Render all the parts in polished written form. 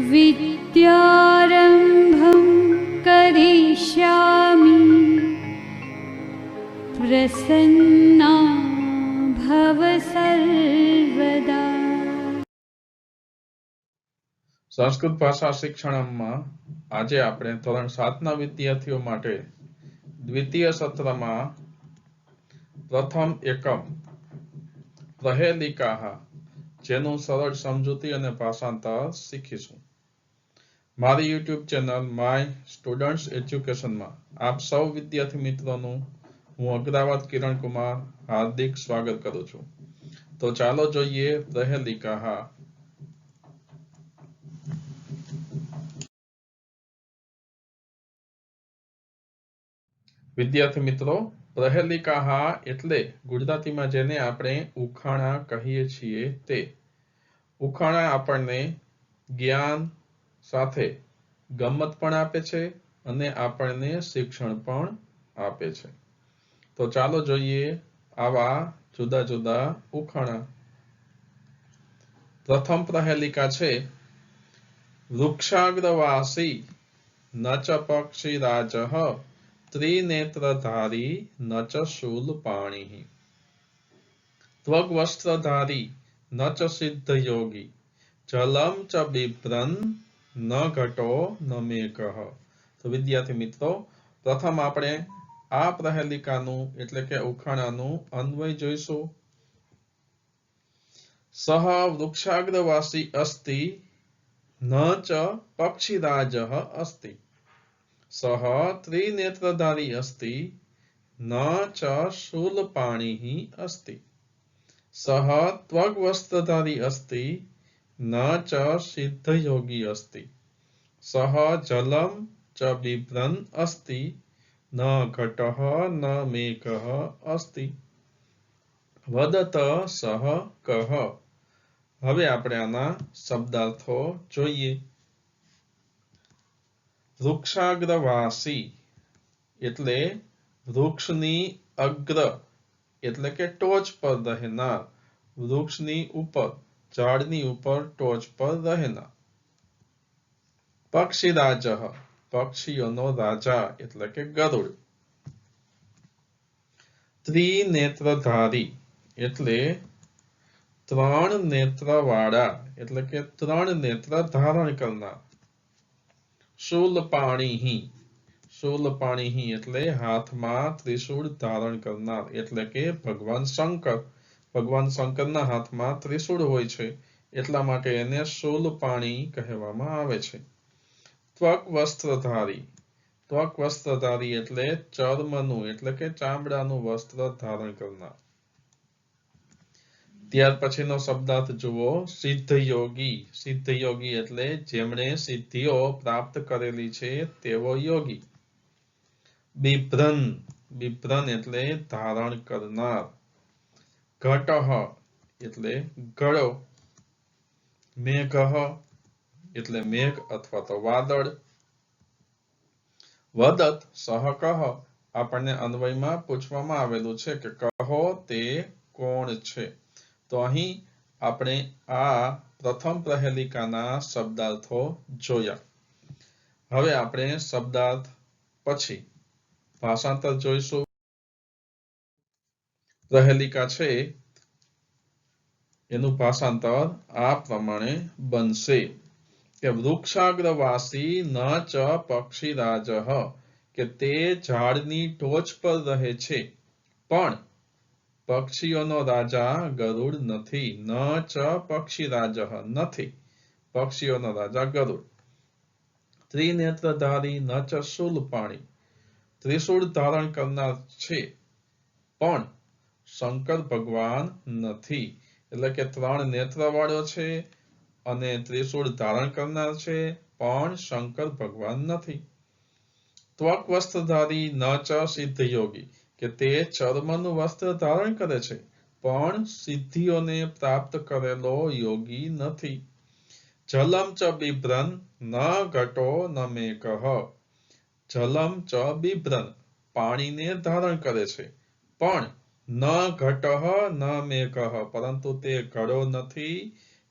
विद्यारम्भं करिष्यामि प्रसन्ना भव सर्वदा। સંસ્કૃત ભાષા શિક્ષણમાં આજે આપણે ધોરણ 7ના વિદ્યાર્થીઓ માટે દ્વિતીય સત્રમાં પ્રથમ એકમ પ્રહેલિકાહ જેનું સરળ સમજૂતી અને ભાષાંતર શીખીશું। મારી YouTube ચેનલ માય સ્ટુડન્ટ્સ એજ્યુકેશનમાં આપ સૌ વિદ્યાર્થી મિત્રોનું હું અગ્રાવત કિરણ કુમાર હાર્દિક સ્વાગત કરું છું। તો ચાલો જોઈએ પ્રહેલિકાહ। વિદ્યાર્થી મિત્રો, પ્રહેલિકાહ એટલે ગુજરાતીમાં જેને આપણે ઉખાણા કહીએ છીએ તે। ઉખાણા આપણને જ્ઞાન સાથે ગમ્મત પણ આપે છે અને આપણને શિક્ષણ પણ આપે છે। તો ચાલો જોઈએ આવા જુદા જુદા ઉખાણા। પ્રથમ પ્રહેલિકા છે વૃક્ષાગ્રવાસી ન ચ પક્ષીરાજઃ त्रिनेत्रधारी न च शूलपाणिः त्वग्वस्त्रधारी न च सिद्धयोगी जलम च बिभ्रन् न घटो न मेघः। तो विद्यार्थी मित्रों, प्रथम આપણે આ પ્રહેલિકાનું એટલે કે ઉખાણાનું અન્વય જોઈશું। સહ વૃક્ષાગ્રવાસી अस्ति न च पक्षीराजः अस्ति सह त्रिनेत्रधारी अस्ति न च शूलपाणिः अस्ति सह त्वग्वस्त्रधारी अस्ति न च सिद्धयोगी अस्ति सह जलं च बिभ्रन् अस्ति न घटः न मेघः अस्ति वदत सह कः। હવે આપણે આના શબ્દાર્થો જોઈએ। વૃક્ષાગ્રવાસી એટલે વૃક્ષની અગ્ર એટલે કે ટોચ પર રહેનાર, વૃક્ષની ઉપર ઝાડની ઉપર ટોચ પર રહેનાર। પક્ષીરાજઃ પક્ષીઓનો રાજા એટલે કે ગરુડ। ત્રિનેત્રધારી એટલે ત્રણ નેત્રવાળા એટલે કે ત્રણ નેત્ર ધારણ કરનાર। शूलपाणिः शूलपाणिः એટલે હાથમાં ત્રિશૂળ ધારણ કરનાર એટલે કે ભગવાન શંકર। ભગવાન શંકરના હાથમાં ત્રિશૂળ હોય છે એટલા માટે એને શૂલપાણી કહેવામાં આવે છે। ત્વક વસ્ત્રધારી ત્વક વસ્ત્રધારી એટલે ચર્મનું એટલે કે ચામડાનું વસ્ત્ર ધારણ કરનાર। ત્યાર પછીનો શબ્દાર્થ જુઓ સિદ્ધયોગી। સિદ્ધયોગી એટલે જેમણે સિદ્ધિઓ પ્રાપ્ત કરેલી છે તેવો યોગી। બિભ્રન બિભ્રન એટલે ધારણ કરનાર। ઘટઃ એટલે ઘડો। મેઘઃ એટલે મેઘ અથવા તો વાદળ। વદત સહ કહ આપણને અન્વયમાં પૂછવામાં આવેલું છે કે કહો તે કોણ છે। તો અહીં આપણે આ પ્રથમ પ્રહેલિકાના શબ્દાર્થો જોયા। હવે આપણે શબ્દાર્થ પછી ભાષાંતર જોઈશું। પ્રહેલિકા છે એનું ભાષાંતર આ પ્રમાણે બનશે કે વૃક્ષાગ્રવાસી ન ચ પક્ષીરાજઃ કે તે ઝાડની ટોચ પર રહે છે પણ પક્ષીઓનો રાજા ગરુડ નથી। ન ચ પક્ષીરાજઃ નથી પક્ષીઓનો રાજા ગરુડ। ત્રિનેત્રધારી ન ચ શૂલપાણી ત્રિશૂળ ધારણ કરનાર છે પણ શંકર ભગવાન નથી એટલે કે ત્રણ નેત્રવાળો છે અને ત્રિશૂળ ધારણ કરનાર છે પણ શંકર ભગવાન નથી। ત્વક વસ્ત્રધારી ન ચ સિદ્ધયોગી કે તે ચર્મનું વસ્ત્ર ધારણ કરે છે પણ સિદ્ધિઓને પ્રાપ્ત કરેલો યોગી નથી। જલમ ચ બિભ્રન ન ઘટો ન મેઘઃ જલમ ચ બિભ્રન પાણીને ધારણ કરે છે પણ ન ઘટઃ ન મેઘઃ પરંતુ તે ઘડો નથી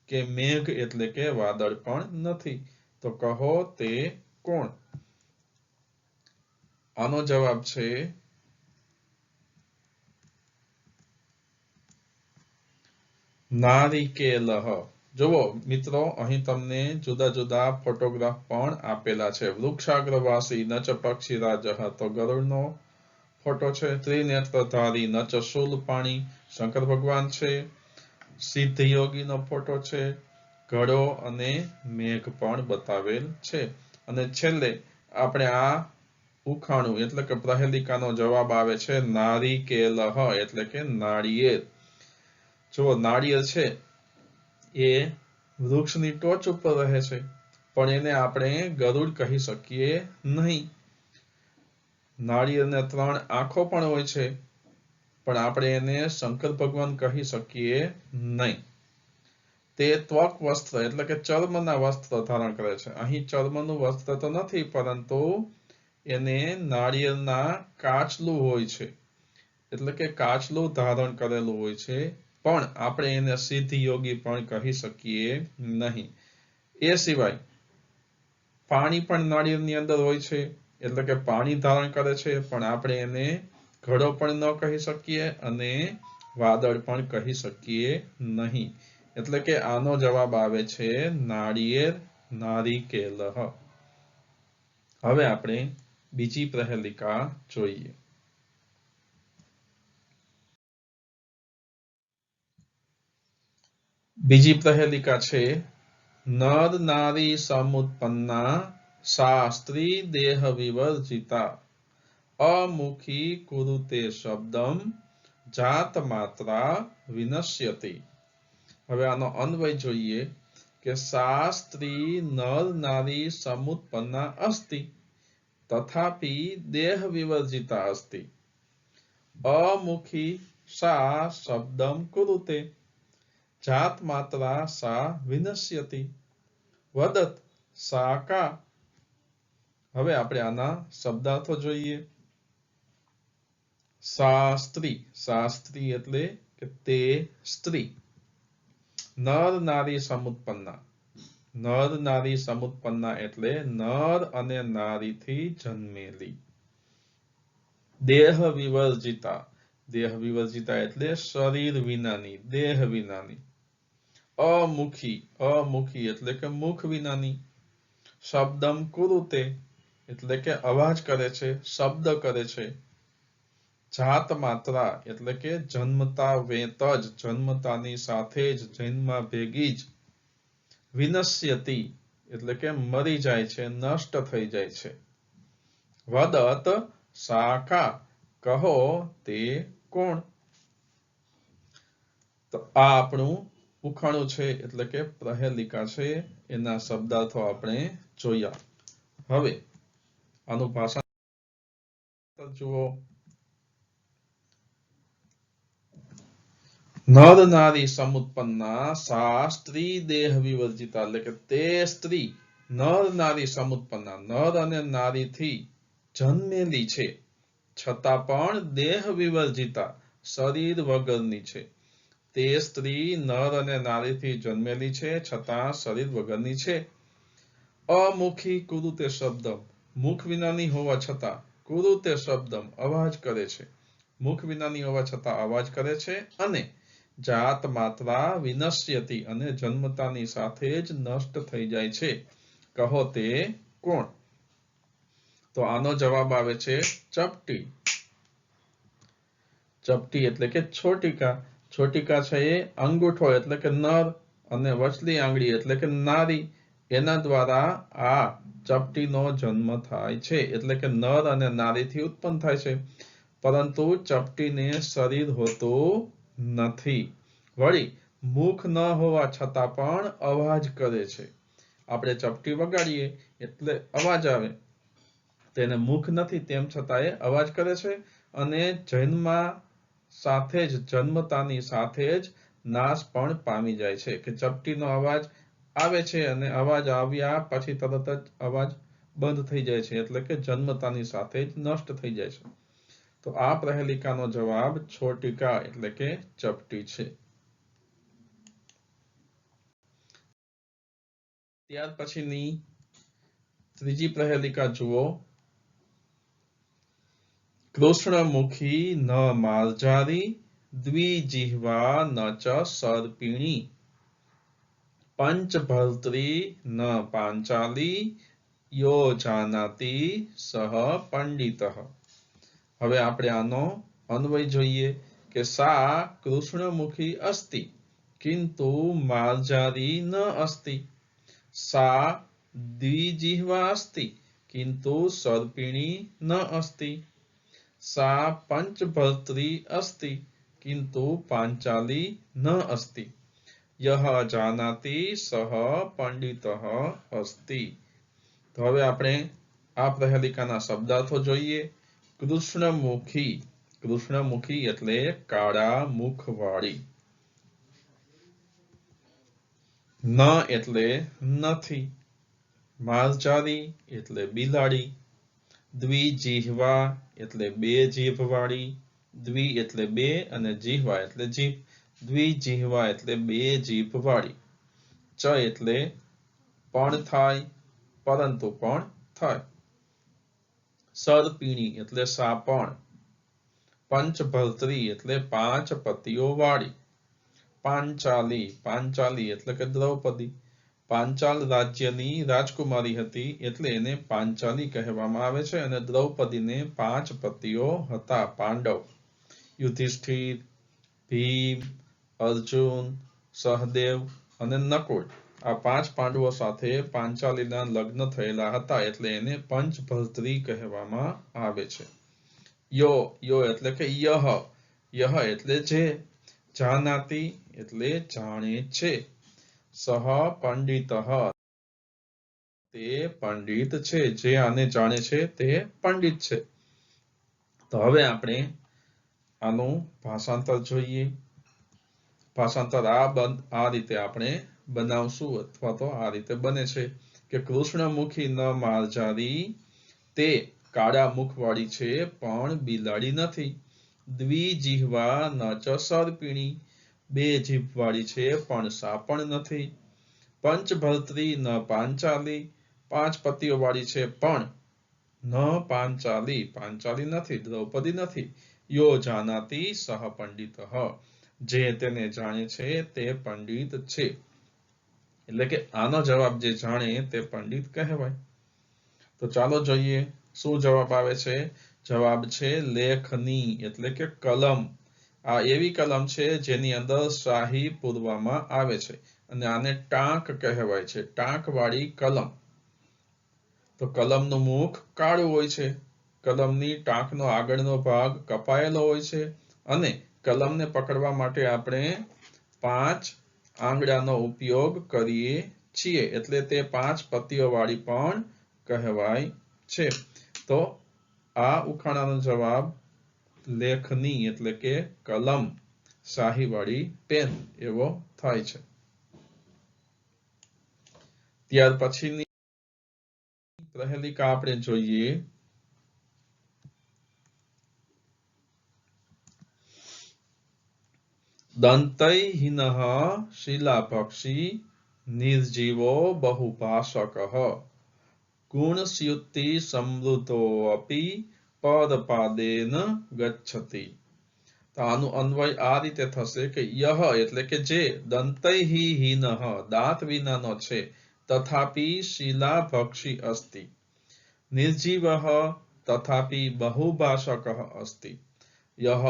કે મેઘ એટલે કે વાદળ પણ નથી। તો કહો તે કોણ? આનો જવાબ છે નારિકેલઃ. જુઓ મિત્રો, અહીં તમને જુદા જુદા ફોટોગ્રાફ પણ આપેલા છે. વૃક્ષાગ્રવાસી નચ પક્ષીરાજઃ તો ગરુડનો ફોટો છે. ત્રિનેત્રધારી નચ શૂલપાણી શંકર ભગવાન છે. સિદ્ધયોગીનો ફોટો છે. ઘડો અને મેઘ પણ બતાવેલ છે. અને છેલ્લે આપણે આ ઉખાણું એટલે કે પ્રહેલિકાનો જવાબ આવે છે નારિકેલઃ એટલે કે નાળિયેર. જો નાળિયેર છે એ વૃક્ષની ટોચ ઉપર રહે છે, પણ એને આપણે ગરુડ કહી શકીએ નહીં. નાળિયેરને 3 આંખો પણ હોય છે, પણ આપણે એને શંકર ભગવાન કહી શકીએ નહીં. તે ત્વક વસ્ત્ર એટલે કે ચર્મના વસ્ત્ર ધારણ કરે છે. અહીં ચર્મનું વસ્ત્ર તો નથી, પરંતુ એને નાળિયેરના કાચલું હોય છે, એટલે કે કાચલું ધારણ કરેલું હોય છે, પણ આપણે એને સિદ્ધયોગી પણ કહી શકીએ નહીં. એ સિવાય પાણી પણ નાળિયેરની અંદર હોય છે, એટલે કે પાણી ધારણ કરે છે, પણ આપણે એને ઘડો પણ ન કહી શકીએ અને વાદળ પણ કહી શકીએ નહીં. એટલે કે આનો જવાબ આવે છે નાળિયેર, નારિકેલઃ. હવે આપણે બીજી પ્રહેલિકા જોઈએ. બીજી પ્રહેલિકા છે નર નારી સમુત્પન્ના સા સ્ત્રી દેહ વિવર્જિતા અમુખી કુરુતે શબ્દમ જાત માત્રા વિનશ્યતિ. હવે આનો અન્વય જોઈએ કે સા સ્ત્રી નર નારી સમુત્પન્ના અસ્તિ તથાપિ દેહ વિવર્જિતા અસ્તિ અમુખી સા શબ્દમ કુરુતે જાત માત્રા સા વિનશ્યતિ વદત સા કા. હવે આપણે આના શબ્દાર્થો જોઈએ. શાસ્ત્રી એટલે કે તે સ્ત્રી. નર નારી સમુત્પન્ના એટલે નર અને નારીથી જન્મેલી. દેહ વિવર્જિતા એટલે શરીર વિનાની, દેહ વિનાની. અમુખી એટલે કે મુખ વિનાની. શબ્દમ કુરુતે એટલે કે અવાજ કરે છે, શબ્દ કરે છે. જાત માત્રા એટલે કે જન્મતા વેત જ, જન્મતાની સાથે જ, જન્મા ભેગી જ. વિનશ્યતિ એટલે કે મરી જાય છે, નષ્ટ થઈ જાય છે. વદત સા કા કહો તે કોણ? તો આ આપણું ઉખાણું છે, એટલે કે પ્રહેલિકા છે. એના શબ્દાર્થો આપણે જોયા. હવે આનું ભાષાંતર જુઓ. નર નારી સમુત્પન્ના સા સ્ત્રી દેહ વિવર્જિતા એટલે કે તે સ્ત્રી નર નારી સમુત્પન્ના, નર અને નારીથી જન્મેલી છે, છતાં પણ દેહ વિવર્જિતા શરીર વગરની છે. તે સ્ત્રી નર અને નારીથી જન્મેલી છે, છતાં શરીર વગરની છે. અમુખી કુરુતે શબ્દમ મુખ વિનાની હોવા છતાં, કુરુતે શબ્દમ અવાજ કરે છે, મુખ વિનાની હોવા છતાં અવાજ કરે છે. અને જાત માત્રા વિનશ્યતિ અને જન્મતાની સાથે જ નષ્ટ થઈ જાય છે. કહો તે કોણ? તો આનો જવાબ આવે છે ચપટી. ચપટી એટલે કે છોટિકા. છોટિકા છે એ અંગૂઠો એટલે કે નર અને વચલી આંગળી એટલે કે નારી, એના દ્વારા આ ચપટીનો જન્મ થાય છે. એટલે કે નર અને નારીથી ઉત્પન્ન થાય છે, પરંતુ ચપટીને શરીર હોતું નથી. વળી મુખ ન હોવા છતાં પણ અવાજ કરે છે. આપણે ચપટી વગાડીએ એટલે અવાજ આવે, તેને મુખ નથી તેમ છતાં એ અવાજ કરે છે. અને જન્મતાની સાથે જ નાશ પણ પામી જાય છે. કે ચપટીનો અવાજ આવે છે અને અવાજ આવ્યા પછી તરત જ અવાજ બંધ થઈ જાય છે, એટલે કે જન્મતાની સાથે જ નષ્ટ થઈ જાય છે. તો આ પ્રહેલિકાનો જવાબ છોટિકા એટલે કે ચપટી છે. ત્યાર પછીની ત્રીજી પ્રહેલિકા જુઓ. કૃષ્ણમુખી ન માર્જારી દ્વિજિહ્વા ન ચ સર્પિણી પંચભર્ત્રી ન પાંચાલી યો જાનાતિ સહ પંડિતઃ. હવે આપણે આનો અન્વય જોઈએ કે સા કૃષ્ણમુખી અસ્તિ કિંતુ માર્જારી ન અસ્તિ. सा द्विजिह्वा अस्ति किंतु सर्पिणी न अस्ति. सा पंचभर्त्री अस्ति किंतु पांचाली न अस्ति. यह जानाति सह पंडितः अस्ति. तो હવે આપણે આ પ્રહેલિકાના શબ્દાર્થો જોઈએ. કૃષ્ણમુખી, કૃષ્ણમુખી એટલે કાળા મુખવાળી. ન એટલે નથી. માર્જારી એટલે બિલાડી. દ્વિજિહ્વા એટલે બે જીભવાળી. દ્વિ એટલે બે અને જીહ્વા એટલે જીભ. દ્વિજિહ્વા એટલે બે જીભવાળી. ચ એટલે પણ થાય, પરંતુ પણ થાય. સર્પિણી એટલે સાપણ. પંચભર્ત્રી એટલે પાંચ પતિઓ વાળી. પાંચાલી, પાંચાલી એટલે કે દ્રૌપદી. પાંચાલ રાજ્યની રાજકુમારી હતી એટલે એને પાંચાલી કહેવામાં આવે છે. અને દ્રૌપદીને પાંચ પતિઓ હતા, પાંડવ. યુધિષ્ઠિર, ભીમ, અર્જુન, સહદેવ અને નકુળ, આ પાંચ પાંડવો સાથે પાંચાલીના લગ્ન થયેલા હતા એટલે એને પંચભર્ત્રી કહેવામાં આવે છે. યો, યો એટલે કે યહ, યહ એટલે જે. જાનાતિ એટલે જાણે છે. સહ પંડિતઃ તે પંડિત છે. જે આને જાણે છે તે પંડિત છે. તો હવે આપણે આનું ભાષાંતર જોઈએ. ભાષાંતર આ રીતે આપણે બનાવશું અથવા તો આ રીતે બને છે કે કૃષ્ણમુખી ન માર્જારી, તે કાળા મુખવાળી છે પણ બિલાડી નથી. દ્વિજિહ્વા ન ચ સર્પિણી, બે જીભવાળી છે પણ સાપણ નથી. પંચભર્ત્રી ન પાંચાલી, પાંચ પતિઓ વાળી છે પણ ન પાંચાલી, પાંચાલી નથી, દ્રૌપદી નથી. યો જાનાતિ સહ પંડિતઃ, જે તેને જાણે છે તે પંડિત છે. એટલે કે આનો જવાબ જે જાણે તે પંડિત કહેવાય. તો ચાલો જોઈએ શું જવાબ આવે છે. જવાબ છે લેખની એટલે કે કલમ. આ એવી કલમ છે જેની અંદર શાહી પૂરવામાં આવે છે અને આને ટાંક કહેવાય છે, ટાંક વાળી કલમ. તો કલમનું મુખ કાળું હોય છે. કલમની ટાંકનો આગળનો ભાગ કપાયેલો હોય છે અને કલમને પકડવા માટે આપણે 5 આંગળાનો ઉપયોગ કરીએ છીએ એટલે તે 5 પત્તીઓ વાળી પણ કહેવાય છે. તો આ ઉખાણાનો જવાબ લેખની એટલે કે કલમ, શાહી વાળી પેન એવો થાય છે. ત્યાર પછીની પ્રહેલિકા આપણે જોઈએ. દંતૈહિનઃ શિલાપક્ષી નિર્જીવો બહુભાષકઃ ગુણસ્યુતિ સમૃદ્ધોऽપી પદપાદેન ગચ્છતિ. તો આનું અન્વય આ રીતે થશે કે યહ એટલે કે જે, દંતૈહિ હીનઃ દાંત વિનાનો છે, તથાપી શિલાભક્ષી અસ્તિ, નિર્જીવઃ તથાપી બહુભાષકઃ અસ્તિ, યહ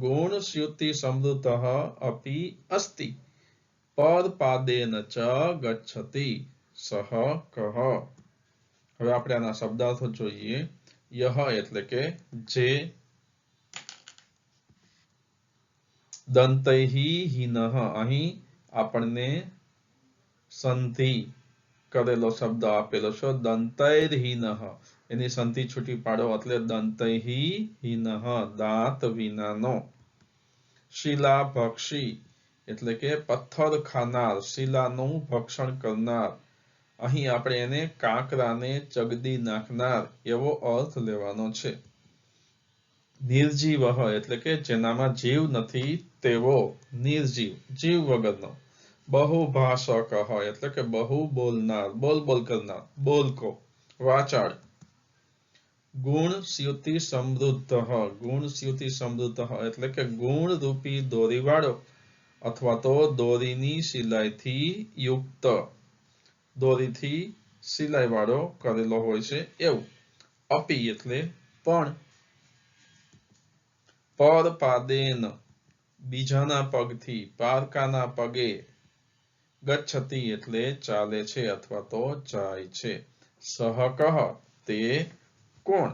ગુણસ્યુતિ સમૃદ્ધઃ અપી અસ્તિ, પદપાદેન ચ ગચ્છતિ, સહ કઃ. હવે આપણે આના શબ્દાર્થો જોઈએ. યહ એટલે કે જે, દંતૈહિ હીનઃ અહીં આપણને સંધિ કરેલો શબ્દ આપેલો છે, દંતૈર્હીનઃ એની સંધિ છૂટી પાડો એટલે દંતૈહિ હીનઃ દાંત વિનાનો. શિલાભક્ષી એટલે કે પથ્થર ખાનાર, શિલાનું ભક્ષણ કરનાર. અહીં આપણે એને કાંકરાને ચગદી નાખનાર એવો અર્થ લેવાનો છે. નિર્જીવ એટલે કે જેનામાં જીવ નથી તેવો, નિર્જીવ જીવ વગરનો. બહુભાષક એટલે કે બહુ બોલનાર, બોલ બોલ કરનાર, બોલકો. વાચાળ ગુણસ્યુતિ સમૃદ્ધ એટલે કે ગુણ રૂપી દોરીવાળો અથવા તો દોરીની સિલાઈથી યુક્ત, દોરીથી સિલાઈ વાળો કરેલો હોય છે એવું. અપી એટલે પણ. પર પાદેન બીજાના પગથી, પારકાના પગે. ગચ્છતિ એટલે ચાલે છે અથવા તો જાય છે. સહકઃ તે કોણ?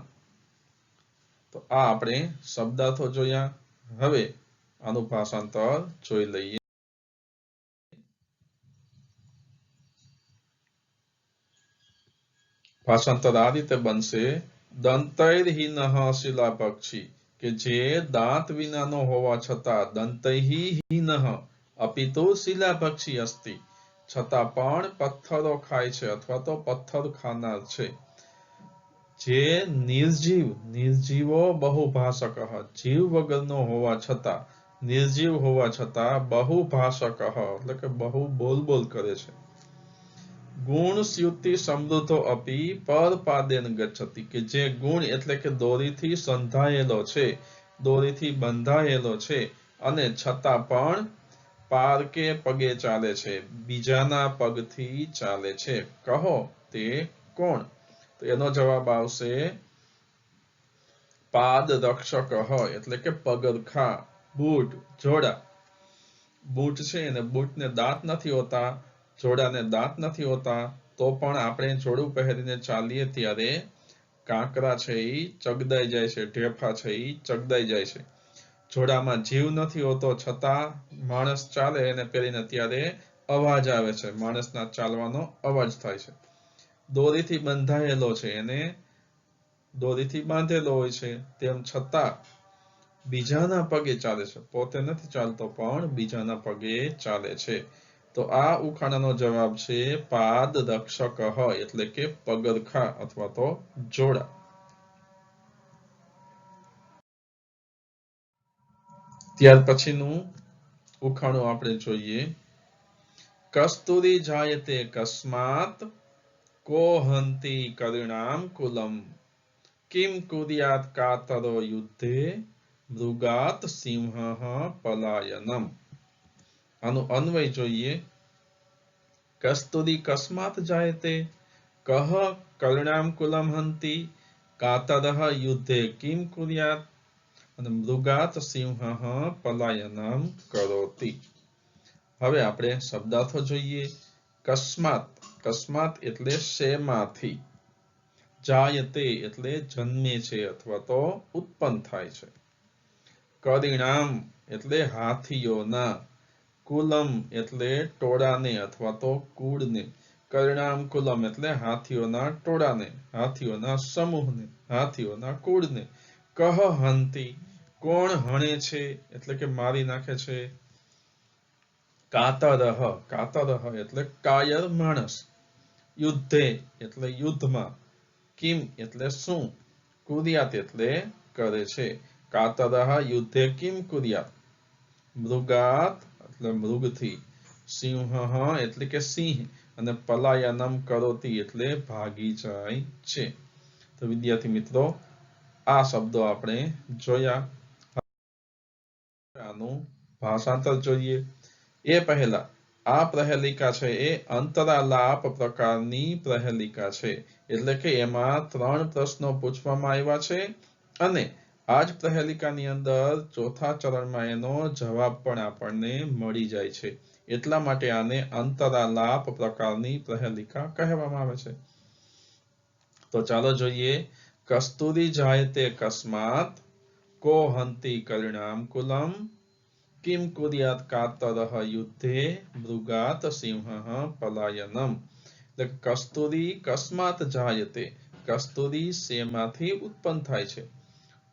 તો આ આપણે શબ્દાર્થો જોયા. હવે આનું ભાષાંતર જોઈ લઈએ. ભાષાંતર આ રીતે બનશે. દંતૈર્હીનઃ શિલાપક્ષી કે જે દાંત વિનાનો હોવા છતાં દંતૈહીનઃ અપિતુ શિલાપક્ષી અસ્તિ છતાં પણ પથ્થરો ખાય છે અથવા તો પથ્થર ખાનાર છે. જે નિર્જીવ, નિર્જીવો બહુભાષક જીવ વગરનો હોવા છતાં, નિર્જીવ હોવા છતાં બહુભાષક એટલે કે બહુ બોલ કરે છે. ગુણસ્યુતિ સમૃદ્ધો અપી પરપાદેન ગચ્છતિ કે જે ગુણ એટલે કે દોરીથી સંધાયેલો છે, દોરીથી બંધાયેલો છે અને છતાં પણ પારકે પગે ચાલે છે, બીજાના પગથી ચાલે છે. કહો તે કોણ? તો એનો જવાબ આવશે પાદ રક્ષક એટલે કે પગરખા, બૂટ, જોડા. બૂટ છે એને બૂટને દાંત નથી હોતા, જોડાને દાંત નથી હોતા, તો પણ આપણે જોડું પહેરીને ચાલીએ ત્યારે કાંકરા છે એ ચગદાઈ જાય છે, ઢેફા છે એ ચગદાઈ જાય છે. જોડામાં જીવ નથી હોતો છતાં માણસ ચાલે એને પહેરીને ત્યારે અવાજ આવે છે, માણસના ચાલવાનો અવાજ થાય છે. દોરીથી બંધાયેલો છે, એને દોરીથી બાંધેલો હોય છે, તેમ છતાં બીજાના પગે ચાલે છે, પોતે નથી ચાલતો પણ બીજાના પગે ચાલે છે. તો આ ઉખાણાનો જવાબ છે પાદ રક્ષક એટલે કે પગરખા અથવા તો જોડા. ત્યાર પછીનું ઉખાણું આપણે જોઈએ. કસ્તુરી જાયતે કસ્માત કો હંતિ કરુણામ કુલમ કિમ કુર્યાત કાતરો યુદ્ધે મૃગાત સિંહ પલાયનમ. આનું અન્વય જોઈએ. કસ્તુરી કસ્માત જાયતે કહ કરુણામ કુલમ હંતિ કાતરઃ યુદ્ધે કિમ કુર્યાત અને મૃગાત સિંહ પલાયનમ કરોતિ. હવે આપણે શબ્દાર્થો જોઈએ. કસ્માત, કસ્માત એટલે શેમાંથી. જાયતે એટલે જન્મે છે અથવા તો ઉત્પન્ન થાય છે. કરિણામ એટલે હાથીઓના. કુલમ એટલે ટોળાને અથવા તો કુળને. કરિણામ કુલમ એટલે હાથીઓના ટોળાને, હાથીઓના સમૂહને, હાથીઓના કુળને. કહ હંતિ કોણ હણે છે એટલે કે મારી નાખે છે. કાતરઃ, કાતરઃ એટલે કાયર માણસ. યુદ્ધે એટલે યુદ્ધમાં. કિમ એટલે શું. કુર્યાત એટલે કરે છે. કાતરઃ યુદ્ધે કિમ કુર્યાત. મૃગાત એટલે મૃગથી. સિંહ એટલે કે સિંહ અને પલાયનમ કરોતિ એટલે ભાગી જાય છે. તો વિદ્યાર્થી મિત્રો આ શબ્દો આપણે જોયા. આનું ભાષાંતર જોઈએ. એ પહેલા આ પ્રહેલિકા છે એ અંતરાલાપ પ્રકારની પ્રહેલિકા છે, એટલે કે એમાં 3 પ્રશ્નો પૂછવામાં આવ્યા છે અને આ જ પ્રહેલિકાની અંદર ચોથા ચરણમાં એનો જવાબ પણ આપણને મળી જાય છે. એટલા માટે આને અંતરાલાપ પ્રકારની પ્રહેલિકા કહેવામાં આવે છે. તો ચાલો જોઈએ. કસ્તુરી જાયતે કસ્માત કો હંતિ કરિણામ કુલમ કિમ કુર્યાત કાતરઃ યુદ્ધે મૃગાત સિંહ પલાયનમ. કસ્તુરી કસ્માત જાયતે. કસ્તુરી શેમાંથી ઉત્પન્ન થાય છે.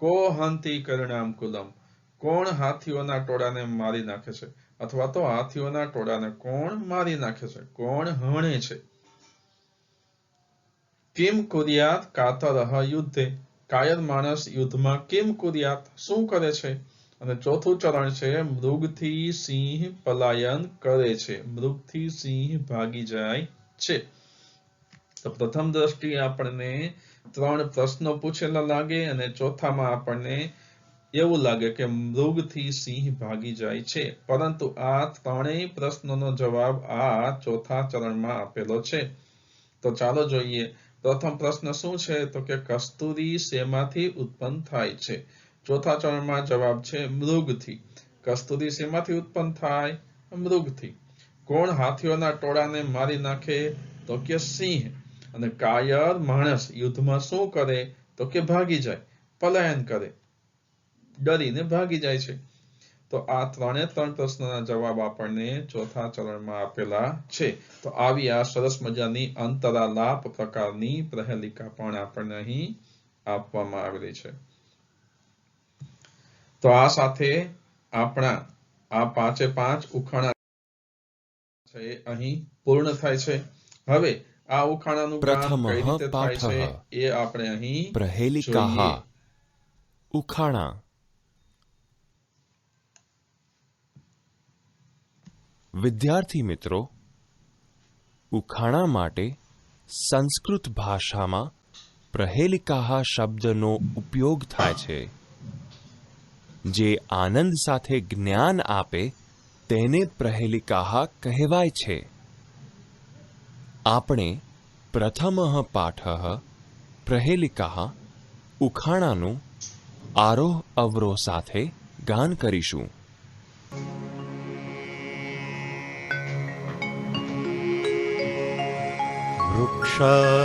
કો હંતિ કરિણામ કુલમ કોણ હાથીઓના ટોળાને મારી નાખે છે અથવા તો હાથીઓના ટોળાને કોણ મારી નાખે છે, કોણ હણે છે. કિમ કુર્યાત કાતરઃ યુદ્ધે કાયર માણસ યુદ્ધમાં કિમ કુર્યાત શું કરે છે. અને ચોથું ચરણ છે મૃગથી સિંહ પલાયન કરે છે, મૃગથી સિંહ ભાગી જાય છે. તો તો પ્રથમ દ્રષ્ટિએ આપણને 3 પ્રશ્નો પૂછેલા લાગે અને ચોથામાં આપણને એવું લાગે કે મૃગથી સિંહ ભાગી જાય છે, પરંતુ આ ત્રણેય પ્રશ્નોનો જવાબ આ ચોથા ચરણમાં આપેલો છે. તો ચાલો જોઈએ. પ્રથમ પ્રશ્ન શું છે? તો કે કસ્તુરી શેમાંથી ઉત્પન્ન થાય છે? ચોથા ચરણમાં જવાબ છે મૃગથી. કસ્તુરી શેમાંથી ઉત્પન્ન થાય? મૃગથી. કોણ હાથીઓના ટોળાને મારી નાખે? તો કે સિંહ. અને કાયર માણસ યુદ્ધમાં શું કરે? તો કે ભાગી જાય, પલાયન કરે, ડરીને ભાગી જાય છે. તો આ 3 પ્રશ્નોના જવાબ આપણને ચોથા ચરણમાં આપેલા છે. તો આવી આ સરસ મજાની અંતરાલાપ પ્રકારની પ્રહેલિકા પણ આપણને અહીં આપવામાં આવેલી છે. તો આ સાથે આપણા આ 5 ઉખાણા છે અહીં પૂર્ણ થાય છે. હવે આ ઉખાણાનું ગાન કઈ રીતે થાય છે એ આપણે અહીં પ્રહેલિકાહ જોઈએ. ઉખાણા. વિદ્યાર્થી મિત્રો, ઉખાણા માટે સંસ્કૃત ભાષામાં પ્રહેલિકાહ શબ્દનો ઉપયોગ થાય છે. જે આનંદ સાથે જ્ઞાન આપે તેને પ્રહેલિકાહ કહેવાય છે. આપણે પ્રથમઃ પાઠઃ પ્રહેલિકાહ ઉખાણાનું આરોહ અવરોહ સાથે ગાન કરીશું.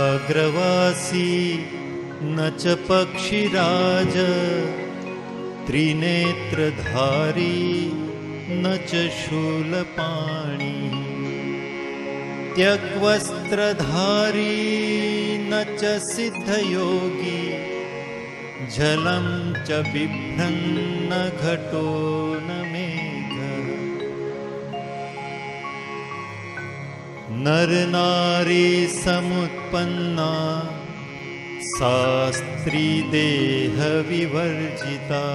वृक्षाग्रवासी न च पक्षिराज त्रिनेत्रधारी न च शूलपाणी त्यग्वस्त्रधारी न च सिद्धयोगी जलं च बिभ्रन्न घटो न मेघः नर नारी समुत्पन्ना सा स्त्री देह विवर्जिता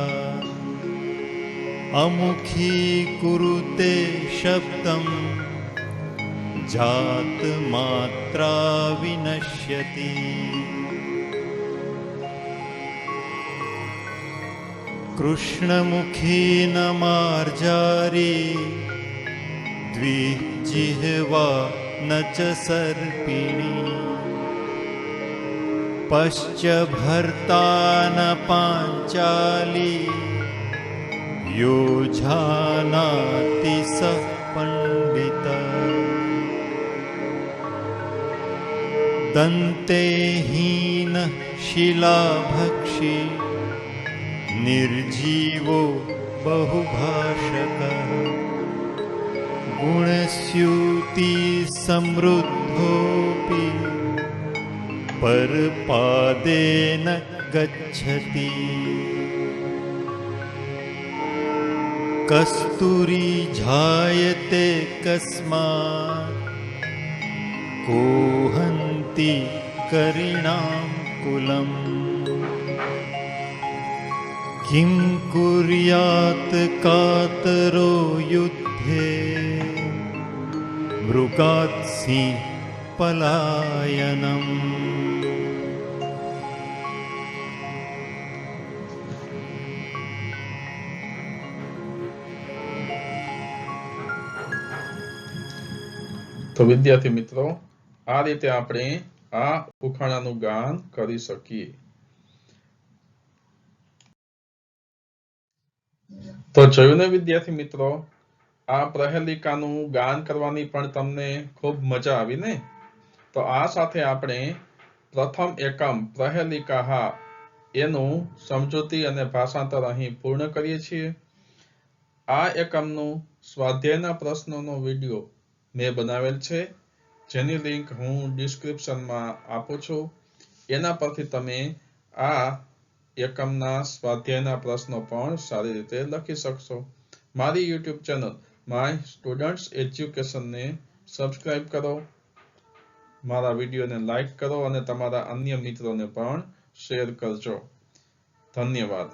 अमुखी कुरुते शब्दं जात मात्रा विनश्यति कृष्णमुखी न मार्जारी द्विजिह्वा न च सर्पिणी पश्च भर्ता न पाञ्चाली यो जानाति सः पण्डितः दन्ते हीनः शिलाभक्षी निर्जीवो बहुभाषकः गुणस्यूति समृद्धोऽपि परपादेन गच्छति कस्तूरी जायते कस्मात् कोहन्ति करिणां कुलम् किं कुर्यात् कातरो युद्धे मृगात् सिंह पलायनम् તો વિદ્યાર્થી મિત્રો, આ રીતે આપણે આ ઉખાણાનું ગાન કરી શકીએ. તો જોયું ને વિદ્યાર્થી મિત્રો, આ પ્રહેલિકાનું ગાન કરવાની પણ તમને ખૂબ મજા આવી ને? તો આ સાથે આપણે પ્રથમ એકમ પ્રહેલિકાહ એનું સમજૂતી અને ભાષાંતર અહીં પૂર્ણ કરીએ છીએ. આ એકમનું સ્વાધ્યાયના પ્રશ્નોનો વિડીયો મેં બનાવેલ છે, જેની લિંક હું ડિસ્ક્રિપ્શનમાં આપું છું. એના પરથી તમે આ એકમના સ્વાધ્યાયના પ્રશ્નો પણ સારી રીતે લખી શકશો. મારી YouTube ચેનલ માય સ્ટુડન્ટ્સ એજ્યુકેશનને સબસ્ક્રાઇબ કરો, મારા વિડીયોને લાઈક કરો અને તમારા અન્ય મિત્રોને પણ શેર કરજો. ધન્યવાદ.